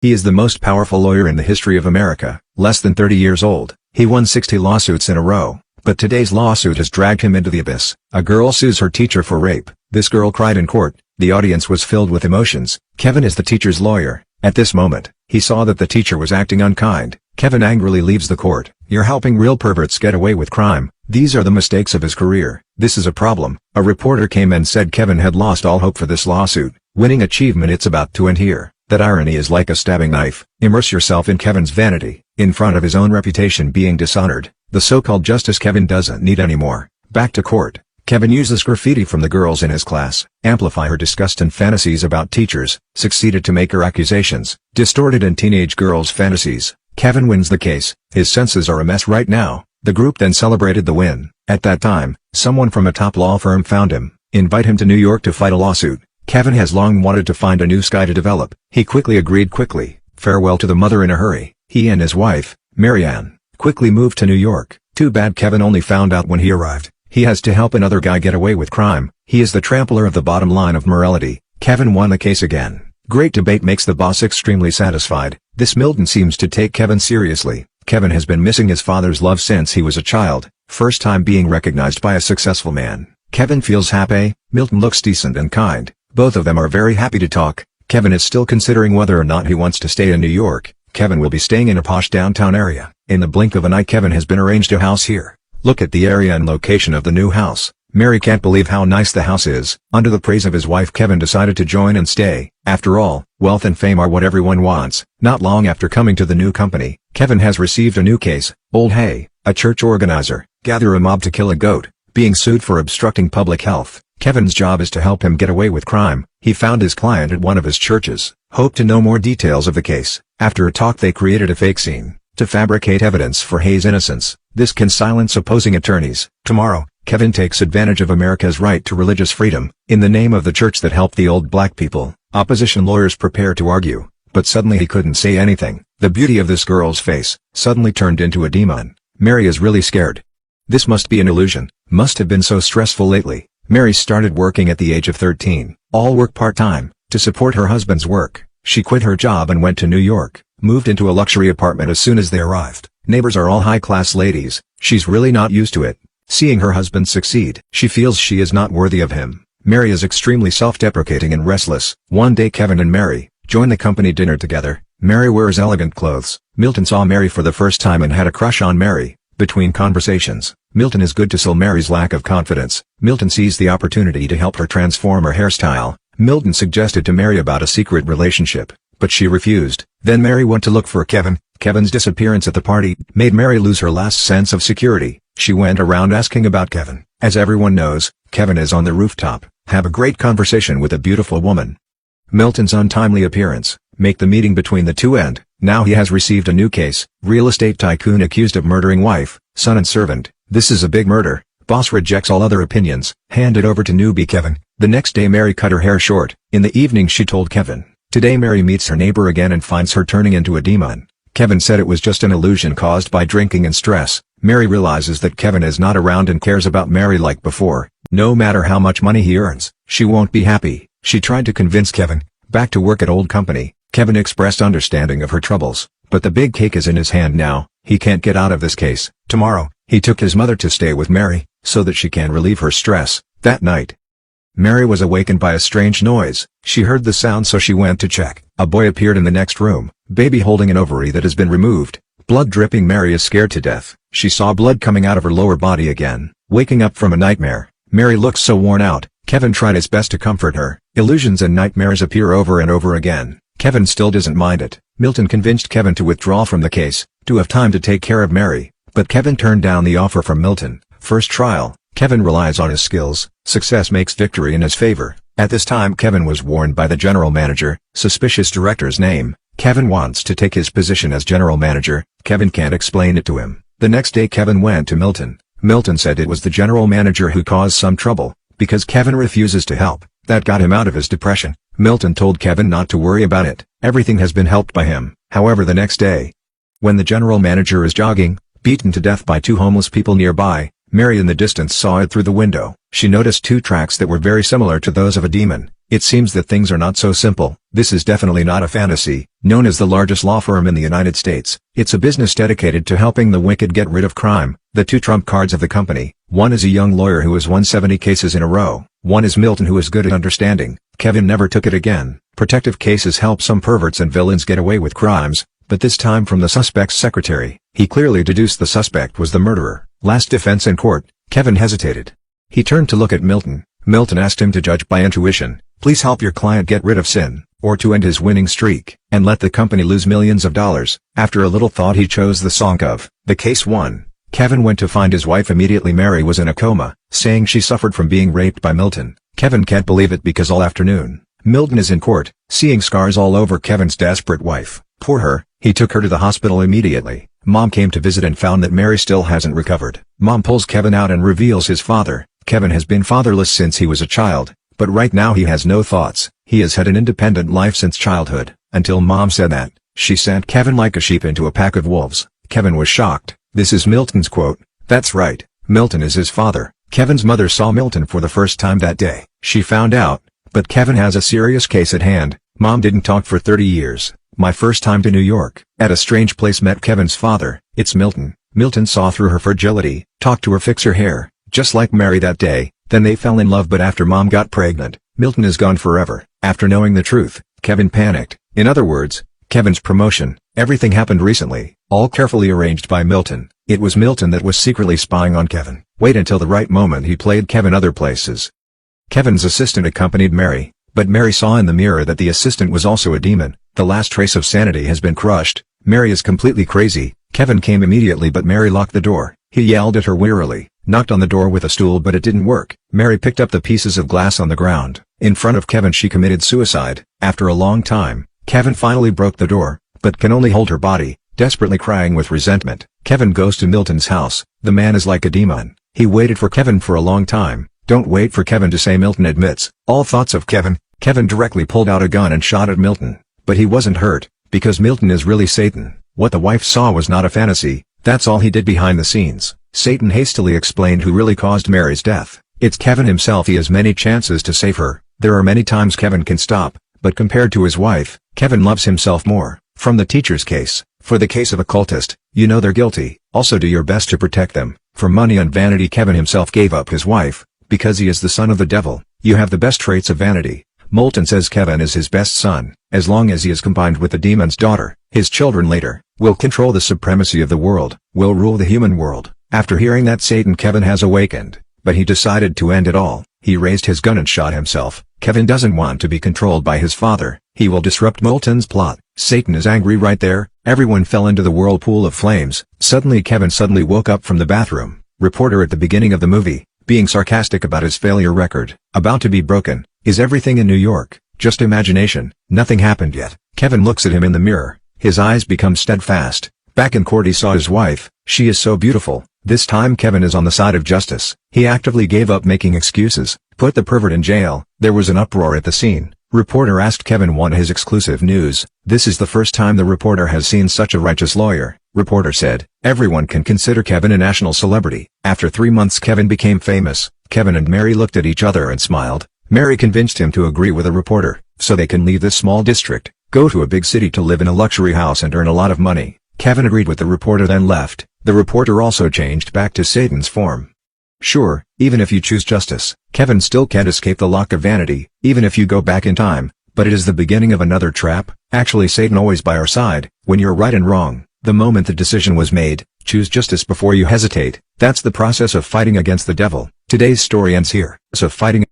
He is the most powerful lawyer in the history of America, less than 30 years old. He won 60 lawsuits in a row, but today's lawsuit has dragged him into the abyss. A girl sues her teacher for rape. This girl cried in court. The audience was filled with emotions. Kevin is the teacher's lawyer. At this moment, he saw that the teacher was acting unkind. Kevin angrily leaves the court. You're helping real perverts get away with crime. These are the mistakes of his career. This is a problem. A reporter came and said Kevin had lost all hope for this lawsuit. Winning achievement, it's about to end here. That irony is like a stabbing knife. Immerse yourself in Kevin's vanity, in front of his own reputation being dishonored. The so-called justice Kevin doesn't need anymore. Back to court. Kevin uses graffiti from the girls in his class, amplify her disgust and fantasies about teachers, succeeded to make her accusations, distorted in teenage girls' fantasies. Kevin wins the case. His senses are a mess right now. The group then celebrated the win. At that time, someone from a top law firm found him, invite him to New York to fight a lawsuit. Kevin has long wanted to find a new sky to develop. He quickly agreed. Farewell to the mother in a hurry. He and his wife, Marianne, quickly moved to New York. Too bad Kevin only found out when he arrived. He has to help another guy get away with crime. He is the trampler of the bottom line of morality. Kevin won the case again. Great debate makes the boss extremely satisfied. This Milton seems to take Kevin seriously. Kevin has been missing his father's love since he was a child. First time being recognized by a successful man. Kevin feels happy. Milton looks decent and kind. Both of them are very happy to talk. Kevin is still considering whether or not he wants to stay in New York. Kevin will be staying in a posh downtown area. In the blink of an eye, Kevin has been arranged a house here. Look at the area and location of the new house. Mary can't believe how nice the house is. Under the praise of his wife, Kevin decided to join and stay. After all, wealth and fame are what everyone wants. Not long after coming to the new company, Kevin has received a new case. Old Hay, a church organizer, gather a mob to kill a goat, being sued for obstructing public health. Kevin's job is to help him get away with crime. He found his client at one of his churches. Hope to know more details of the case. After a talk, they created a fake scene to fabricate evidence for Hay's innocence. This can silence opposing attorneys. Tomorrow, Kevin takes advantage of America's right to religious freedom, in the name of the church that helped the old black people. Opposition lawyers prepare to argue, but suddenly he couldn't say anything. The beauty of this girl's face suddenly turned into a demon. Mary is really scared. This must be an illusion. Must have been so stressful lately. Mary started working at the age of 13, all work part-time, to support her husband's work. She quit her job and went to New York, moved into a luxury apartment as soon as they arrived. Neighbors are all high-class ladies. She's really not used to it. Seeing her husband succeed, she feels she is not worthy of him. Mary is extremely self-deprecating and restless. One day Kevin and Mary join the company dinner together. Mary wears elegant clothes. Milton saw Mary for the first time and had a crush on Mary. Between conversations, Milton is good to sell Mary's lack of confidence. Milton sees the opportunity to help her transform her hairstyle. Milton suggested to Mary about a secret relationship, but she refused. Then Mary went to look for Kevin. Kevin's disappearance at the party made Mary lose her last sense of security. She went around asking about Kevin. As everyone knows, Kevin is on the rooftop. Have a great conversation with a beautiful woman. Milton's untimely appearance make the meeting between the two end. Now he has received a new case. Real estate tycoon accused of murdering wife, son and servant. This is a big murder. Boss rejects all other opinions. Handed over to newbie Kevin. The next day Mary cut her hair short. In the evening she told Kevin. Today Mary meets her neighbor again and finds her turning into a demon. Kevin said it was just an illusion caused by drinking and stress. Mary realizes that Kevin is not around and cares about Mary like before. No matter how much money he earns, she won't be happy. She tried to convince Kevin, back to work at old company. Kevin expressed understanding of her troubles, but the big cake is in his hand now. He can't get out of this case. Tomorrow, he took his mother to stay with Mary, so that she can relieve her stress. That night, Mary was awakened by a strange noise. She heard the sound, so she went to check. A boy appeared in the next room, baby holding an ovary that has been removed. Blood dripping. Mary is scared to death. She saw blood coming out of her lower body again. Waking up from a nightmare, Mary looks so worn out. Kevin tried his best to comfort her. Illusions and nightmares appear over and over again. Kevin still doesn't mind it. Milton convinced Kevin to withdraw from the case, to have time to take care of Mary, but Kevin turned down the offer from Milton. First trial, Kevin relies on his skills. Success makes victory in his favor. At this time Kevin was warned by the general manager, suspicious director's name. Kevin wants to take his position as general manager. Kevin can't explain it to him. The next day Kevin went to Milton. Milton said it was the general manager who caused some trouble, because Kevin refuses to help. That got him out of his depression. Milton told Kevin not to worry about it. Everything has been helped by him. However, the next day, when the general manager is jogging, beaten to death by two homeless people nearby, Mary in the distance saw it through the window. She noticed two tracks that were very similar to those of a demon. It seems that things are not so simple. This is definitely not a fantasy. Known as the largest law firm in the United States, it's a business dedicated to helping the wicked get rid of crime. The two trump cards of the company: one is a young lawyer who has won 70 cases in a row. One is Milton, who is good at understanding. Kevin never took it again. Protective cases help some perverts and villains get away with crimes, but this time from the suspect's secretary. He clearly deduced the suspect was the murderer. Last defense in court, Kevin hesitated. He turned to look at Milton. Milton asked him to judge by intuition. Please help your client get rid of sin, or to end his winning streak, and let the company lose millions of dollars. After a little thought, he chose the song of the case won. Kevin went to find his wife immediately. Mary was in a coma, saying she suffered from being raped by Milton. Kevin can't believe it because all afternoon, Milton is in court, seeing scars all over Kevin's desperate wife. Poor her. He took her to the hospital immediately. Mom came to visit and found that Mary still hasn't recovered. Mom pulls Kevin out and reveals his father. Kevin has been fatherless since he was a child, but right now he has no thoughts. He has had an independent life since childhood, until Mom said that she sent Kevin like a sheep into a pack of wolves. Kevin was shocked. This is Milton's quote. That's right, Milton is his father. Kevin's mother saw Milton for the first time that day. She found out, but Kevin has a serious case at hand. Mom didn't talk for 30 years. My first time to New York. At a strange place met Kevin's father. It's Milton. Milton saw through her fragility, talked to her, fix her hair, just like Mary that day. Then they fell in love, but after Mom got pregnant, Milton is gone forever. After knowing the truth, Kevin panicked. In other words, Kevin's promotion. Everything happened recently, all carefully arranged by Milton. It was Milton that was secretly spying on Kevin. Wait until the right moment. He played Kevin other places. Kevin's assistant accompanied Mary, but Mary saw in the mirror that the assistant was also a demon. The last trace of sanity has been crushed. Mary is completely crazy. Kevin came immediately, but Mary locked the door. He yelled at her wearily, knocked on the door with a stool, but it didn't work. Mary picked up the pieces of glass on the ground. In front of Kevin she committed suicide. After a long time, Kevin finally broke the door, but can only hold her body, desperately crying with resentment. Kevin goes to Milton's house. The man is like a demon. He waited for Kevin for a long time. Don't wait for Kevin to say, Milton admits all thoughts of Kevin. Kevin directly pulled out a gun and shot at Milton, but he wasn't hurt, because Milton is really Satan. What the wife saw was not a fantasy. That's all he did behind the scenes. Satan hastily explained who really caused Mary's death. It's Kevin himself. He has many chances to save her. There are many times Kevin can stop, but compared to his wife, Kevin loves himself more. From the teacher's case, for the case of a cultist, you know they're guilty. Also do your best to protect them. For money and vanity, Kevin himself gave up his wife, because he is the son of the devil. You have the best traits of vanity. Milton says Kevin is his best son, as long as he is combined with the demon's daughter. His children later will control the supremacy of the world, will rule the human world. After hearing that Satan, Kevin has awakened, but he decided to end it all. He raised his gun and shot himself. Kevin doesn't want to be controlled by his father. He will disrupt Milton's plot. Satan is angry right there. Everyone fell into the whirlpool of flames. Suddenly Kevin woke up from the bathroom. Reporter at the beginning of the movie, being sarcastic about his failure record, about to be broken. Is everything in New York just imagination? Nothing happened yet. Kevin looks at him in the mirror. His eyes become steadfast. Back in court he saw his wife. She is so beautiful. This time Kevin is on the side of justice. He actively gave up making excuses. Put the pervert in jail. There was an uproar at the scene. Reporter asked Kevin what his exclusive news. This is the first time the reporter has seen such a righteous lawyer. Reporter said, everyone can consider Kevin a national celebrity. After 3 months Kevin became famous. Kevin and Mary looked at each other and smiled. Mary convinced him to agree with a reporter, so they can leave this small district, go to a big city to live in a luxury house and earn a lot of money. Kevin agreed with the reporter, then left. The reporter also changed back to Satan's form. Sure, even if you choose justice, Kevin still can't escape the lock of vanity, even if you go back in time, but it is the beginning of another trap. Actually, Satan always by our side, when you're right and wrong. The moment the decision was made, choose justice before you hesitate. That's the process of fighting against the devil. Today's story ends here. So fighting